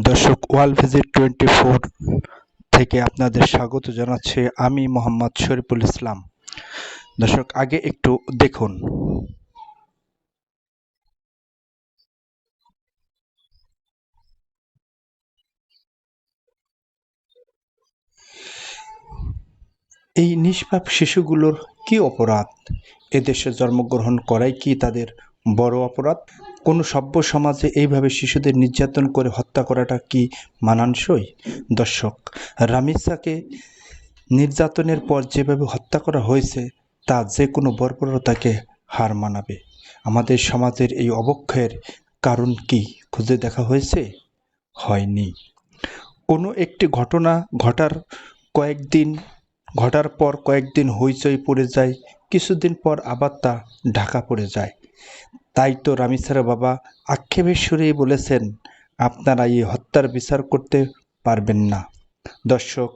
দর্শক, world visit 24 থেকে আপনাদের স্বাগত জানাচ্ছি আমি মোহাম্মদ শরীফুল ইসলাম। দর্শক, আগে একটু দেখুন। এই নিষ্পাপ শিশুগুলোর কি অপরাধ? এদেশে জন্মগ্রহণ করাই কি তাদের বড় অপরাধ? কোনো সভ্য সমাজে এইভাবে শিশুদের নির্যাতন করে হত্যা করাটা কি মানানসই? দর্শক, রামিসাকে নির্যাতনের পর যেভাবে হত্যা করা হয়েছে তা যে কোনো বর্বরতাকে হার মানাবে। আমাদের সমাজের এই অবক্ষয়ের কারণ কি খুঁজে দেখা হয়েছে? হয়নি। কোনো একটি ঘটনা ঘটার পর কয়েকদিন হইচই পড়ে যায়, কিছুদিন পর আবার তা ঢাকা পড়ে যায়। তাই তো রামিসার বাবা আক্ষেপের সুরেই বলেছেন, আপনারা এই হত্যার বিচার করতে পারবেন না। দর্শক,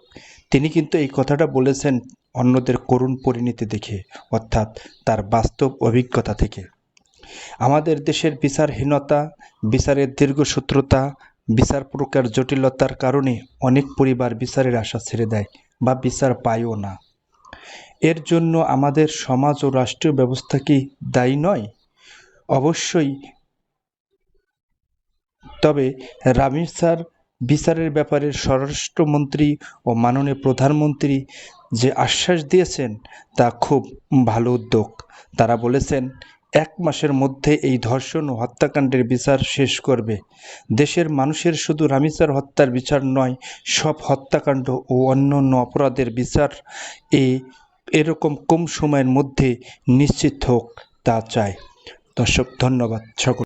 তিনি কিন্তু এই কথাটা বলেছেন অন্যদের করুণ পরিণতি দেখে, অর্থাৎ তার বাস্তব অভিজ্ঞতা থেকে। আমাদের দেশের বিচারহীনতা, বিচারের দীর্ঘসূত্রতা, বিচার প্রক্রিয়ার জটিলতার কারণে অনেক পরিবার বিচারের আশা ছেড়ে দেয় বা বিচার পায়ও না। এর জন্য আমাদের সমাজ ও রাষ্ট্রীয় ব্যবস্থা কি দায়ী নয়? অবশ্যই। তবে রামিসার বিচারের ব্যাপারে স্বরাষ্ট্রমন্ত্রী ও মাননীয় প্রধানমন্ত্রী যে আশ্বাস দিয়েছেন তা খুব ভালো উদ্যোগ। তারা বলেছেন 1 মাসের মধ্যে এই ধর্ষণ ও হত্যাকাণ্ডের বিচার শেষ করবে। দেশের মানুষের শুধু রামিসার হত্যার বিচার নয়, সব হত্যাকাণ্ড ও অন্যান্য অপরাধের বিচার এরকম কম সময়ের মধ্যে নিশ্চিত হোক তা চায়। দর্শক, ধন্যবাদ সকল।